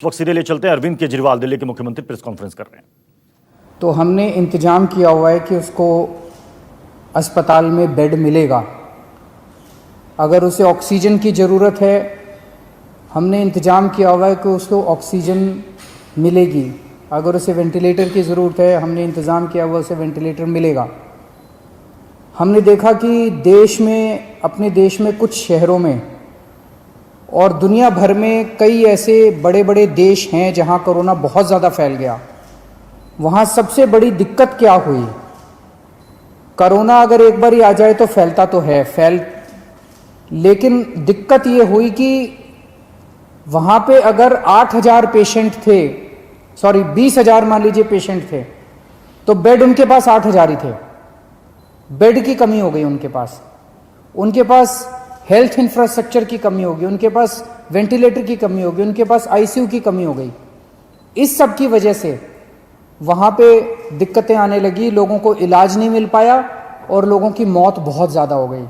इस वक्त सीरियल चलते हैं, अरविंद केजरीवाल दिल्ली के मुख्यमंत्री प्रेस कॉन्फ्रेंस कर रहे हैं। तो हमने इंतजाम किया हुआ है कि उसको अस्पताल में बेड मिलेगा। अगर उसे ऑक्सीजन की ज़रूरत है, हमने इंतजाम किया हुआ है कि उसको ऑक्सीजन मिलेगी। अगर उसे वेंटिलेटर की ज़रूरत है, हमने इंतज़ाम किया हुआ उसे वेंटिलेटर मिलेगा। हमने देखा कि देश में, अपने देश में कुछ शहरों में और दुनिया भर में कई ऐसे बड़े बड़े देश हैं जहां कोरोना बहुत ज़्यादा फैल गया। वहां सबसे बड़ी दिक्कत क्या हुई? कोरोना अगर एक बार ही आ जाए तो फैलता तो है, लेकिन दिक्कत ये हुई कि वहां पे अगर 8,000 पेशेंट थे, 20,000 मान लीजिए पेशेंट थे, तो बेड उनके पास 8,000 ही थे। बेड की कमी हो गई उनके पास हेल्थ इंफ्रास्ट्रक्चर की कमी होगी, उनके पास वेंटिलेटर की कमी होगी, उनके पास आईसीयू की कमी हो गई। इस सब की वजह से वहाँ पे दिक्कतें आने लगी, लोगों को इलाज नहीं मिल पाया और लोगों की मौत बहुत ज़्यादा हो गई।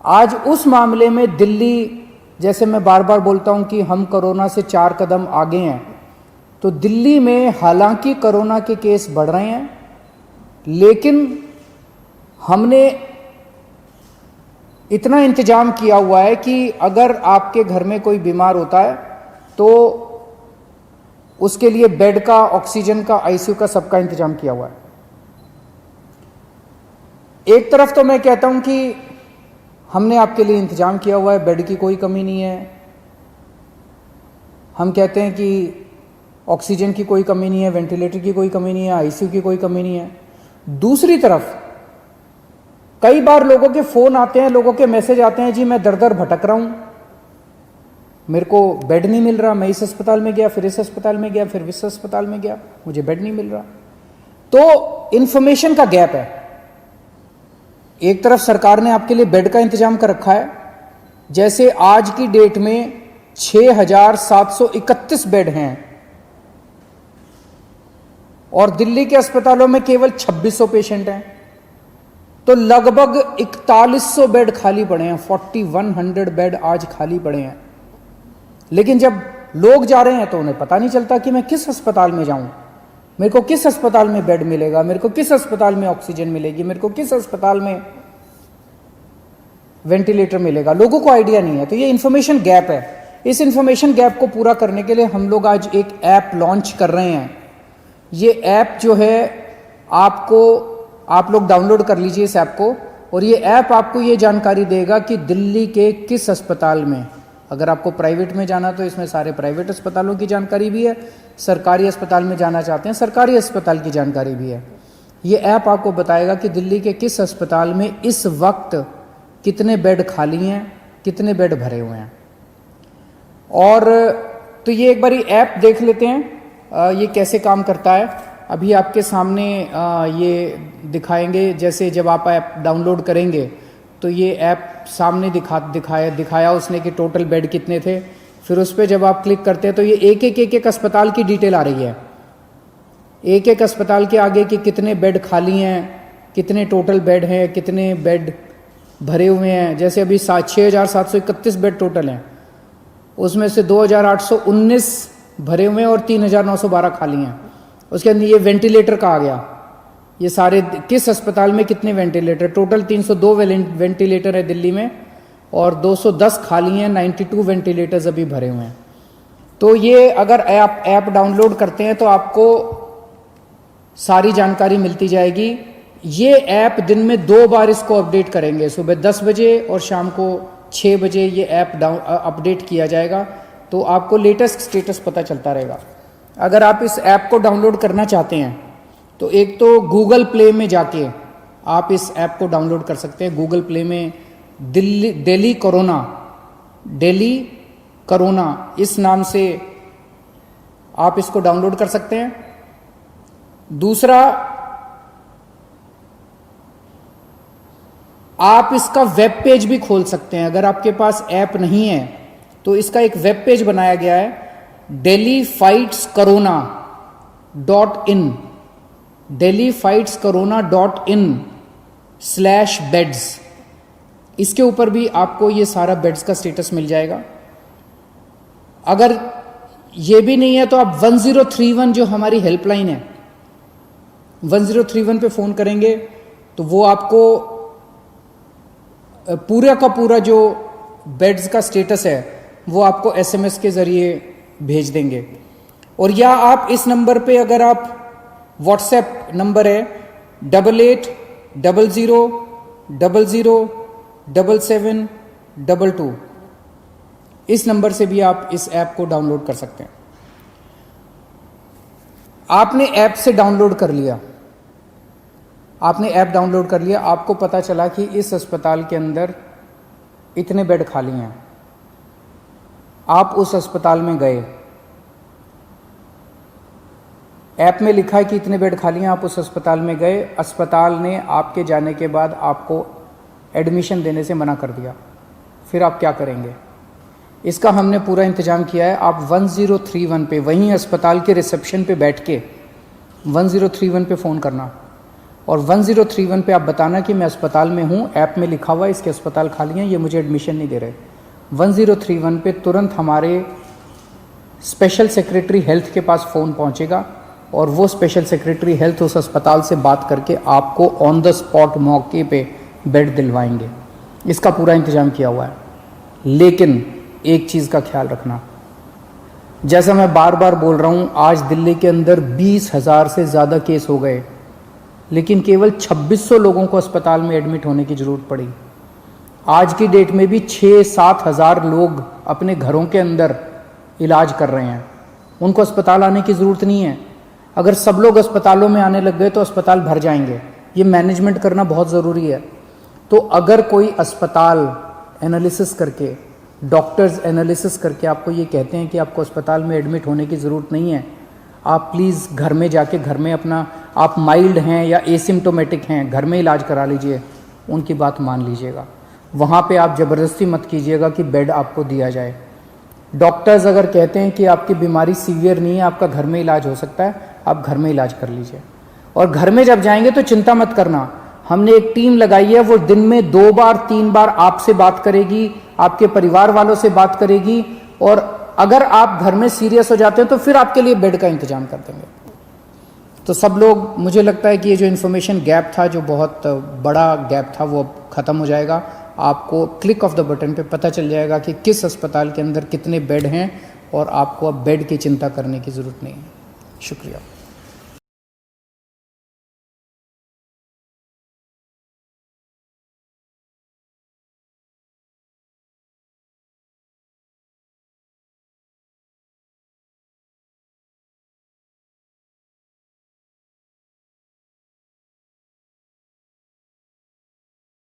आज उस मामले में दिल्ली, जैसे मैं बार बार बोलता हूँ कि हम कोरोना से 4 कदम आगे हैं, तो दिल्ली में हालांकि कोरोना के केस बढ़ रहे हैं, लेकिन हमने इतना इंतजाम किया हुआ है कि अगर आपके घर में कोई बीमार होता है तो उसके लिए बेड का, ऑक्सीजन का, आईसीयू का, सबका इंतजाम किया हुआ है। एक तरफ तो मैं कहता हूं कि हमने आपके लिए इंतजाम किया हुआ है, बेड की कोई कमी नहीं है। हम कहते हैं कि ऑक्सीजन की कोई कमी नहीं है, वेंटिलेटर की कोई कमी नहीं है, आईसीयू की कोई कमी नहीं है। दूसरी तरफ कई बार लोगों के फोन आते हैं, लोगों के मैसेज आते हैं, जी मैं दर दर भटक रहा हूं, मेरे को बेड नहीं मिल रहा, मैं इस अस्पताल में गया, फिर इस अस्पताल में गया, फिर इस अस्पताल में गया, मुझे बेड नहीं मिल रहा। तो इंफॉर्मेशन का गैप है। एक तरफ सरकार ने आपके लिए बेड का इंतजाम कर रखा है, जैसे आज की डेट में 6,731 बेड हैं और दिल्ली के अस्पतालों में केवल 2,600 पेशेंट हैं, तो लगभग 4,100 बेड खाली पड़े हैं। 4,100 बेड आज खाली पड़े हैं। लेकिन जब लोग जा रहे हैं तो उन्हें पता नहीं चलता कि मैं किस अस्पताल में जाऊं, मेरे को किस अस्पताल में बेड मिलेगा, मेरे को किस अस्पताल में ऑक्सीजन मिलेगी, मेरे को किस अस्पताल में वेंटिलेटर मिलेगा। लोगों को आइडिया नहीं है। तो ये इंफॉर्मेशन गैप है। इस इंफॉर्मेशन गैप को पूरा करने के लिए हम लोग आज एक ऐप लॉन्च कर रहे हैं। ये ऐप जो है, आप लोग डाउनलोड कर लीजिए इस ऐप को, और ये ऐप आपको ये जानकारी देगा कि दिल्ली के किस अस्पताल में, अगर आपको प्राइवेट में जाना तो इसमें सारे प्राइवेट अस्पतालों की जानकारी भी है, सरकारी अस्पताल में जाना चाहते हैं सरकारी अस्पताल की जानकारी भी है। ये ऐप आपको बताएगा कि दिल्ली के किस अस्पताल में इस वक्त कितने बेड खाली हैं, कितने बेड भरे हुए हैं। और तो ये एक बार ऐप देख लेते हैं ये कैसे काम करता है। अभी आपके सामने ये दिखाएंगे। जैसे जब आप ऐप डाउनलोड करेंगे तो ये ऐप सामने दिखाया उसने कि टोटल बेड कितने थे। फिर उस पर जब आप क्लिक करते हैं तो ये एक अस्पताल की डिटेल आ रही है। एक अस्पताल के आगे कि कितने बेड खाली हैं, कितने टोटल बेड हैं, कितने बेड भरे हुए हैं। जैसे अभी 6,731 बेड टोटल हैं, उसमें से 2,819 भरे हुए हैं और 3,912 खाली हैं। उसके अंदर ये वेंटिलेटर का आ गया, ये सारे किस अस्पताल में कितने वेंटिलेटर। टोटल 302 वेंटिलेटर है दिल्ली में और 210 खाली हैं, 92 वेंटिलेटर्स अभी भरे हुए हैं। तो ये अगर ऐप डाउनलोड करते हैं तो आपको सारी जानकारी मिलती जाएगी। ये ऐप दिन में 2 बार इसको अपडेट करेंगे, सुबह 10 बजे और शाम को 6 बजे ये ऐप अपडेट किया जाएगा, तो आपको लेटेस्ट स्टेटस पता चलता रहेगा। अगर आप इस ऐप को डाउनलोड करना चाहते हैं तो एक तो गूगल प्ले में जाके आप इस ऐप को डाउनलोड कर सकते हैं। गूगल प्ले में दिल्ली कोरोना इस नाम से आप इसको डाउनलोड कर सकते हैं। दूसरा, आप इसका वेब पेज भी खोल सकते हैं। अगर आपके पास ऐप नहीं है तो इसका एक वेब पेज बनाया गया है, delhifightscorona.in, delhifightscorona.in/beds। इसके ऊपर भी आपको ये सारा बेड्स का स्टेटस मिल जाएगा। अगर ये भी नहीं है तो आप 1031 जो हमारी हेल्पलाइन है, 1031 पे फ़ोन करेंगे तो वो आपको पूरा का पूरा जो बेड्स का स्टेटस है वो आपको SMS के ज़रिए भेज देंगे। और या आप इस नंबर पे, अगर आप व्हाट्सएप नंबर है 8800007722, इस नंबर से भी आप इस ऐप को डाउनलोड कर सकते हैं। आपने ऐप से डाउनलोड कर लिया, आपने ऐप डाउनलोड कर लिया, आपको पता चला कि इस अस्पताल के अंदर इतने बेड खाली हैं। आप उस अस्पताल में गए, ऐप में लिखा है कि इतने बेड खाली हैं, आप उस अस्पताल में गए, अस्पताल ने आपके जाने के बाद आपको एडमिशन देने से मना कर दिया, फिर आप क्या करेंगे? इसका हमने पूरा इंतजाम किया है। आप 1031 पे, वहीं अस्पताल के रिसेप्शन पे बैठ के 1031 पे फ़ोन करना और 1031 पे आप बताना कि मैं अस्पताल में हूँ, ऐप में लिखा हुआ है इसके अस्पताल खाली हैं, ये मुझे एडमिशन नहीं दे रहे। 1031 पे तुरंत हमारे स्पेशल सेक्रेटरी हेल्थ के पास फ़ोन पहुँचेगा और वो स्पेशल सेक्रेटरी हेल्थ उस अस्पताल से बात करके आपको ऑन द स्पॉट मौके पे बेड दिलवाएंगे। इसका पूरा इंतजाम किया हुआ है। लेकिन एक चीज़ का ख्याल रखना, जैसा मैं बार बार बोल रहा हूँ, आज दिल्ली के अंदर 20,000 से ज़्यादा केस हो गए, लेकिन केवल 2600 लोगों को अस्पताल में एडमिट होने की ज़रूरत पड़ी। आज की डेट में भी 6-7 हज़ार लोग अपने घरों के अंदर इलाज कर रहे हैं, उनको अस्पताल आने की ज़रूरत नहीं है। अगर सब लोग अस्पतालों में आने लग गए तो अस्पताल भर जाएंगे। ये मैनेजमेंट करना बहुत ज़रूरी है। तो अगर कोई अस्पताल एनालिसिस करके, डॉक्टर्स एनालिसिस करके आपको ये कहते हैं कि आपको अस्पताल में एडमिट होने की ज़रूरत नहीं है, आप प्लीज़ घर में जाके, घर में अपना, आप माइल्ड हैं या एसिम्टोमेटिक हैं, घर में इलाज करा लीजिए, उनकी बात मान लीजिएगा। वहाँ पे आप ज़बरदस्ती मत कीजिएगा कि बेड आपको दिया जाए। डॉक्टर्स अगर कहते हैं कि आपकी बीमारी सीवियर नहीं है, आपका घर में इलाज हो सकता है, आप घर में इलाज कर लीजिए। और घर में जब जाएंगे तो चिंता मत करना, हमने एक टीम लगाई है, वो दिन में 2 बार 3 बार आपसे बात करेगी, आपके परिवार वालों से बात करेगी, और अगर आप घर में सीरियस हो जाते हैं तो फिर आपके लिए बेड का इंतजाम कर देंगे। तो सब लोग, मुझे लगता है कि ये जो इन्फॉर्मेशन गैप था, जो बहुत बड़ा गैप था, वो अब ख़त्म हो जाएगा। आपको क्लिक ऑफ द बटन पे पता चल जाएगा कि किस अस्पताल के अंदर कितने बेड हैं और आपको अब बेड की चिंता करने की ज़रूरत नहीं है। शुक्रिया।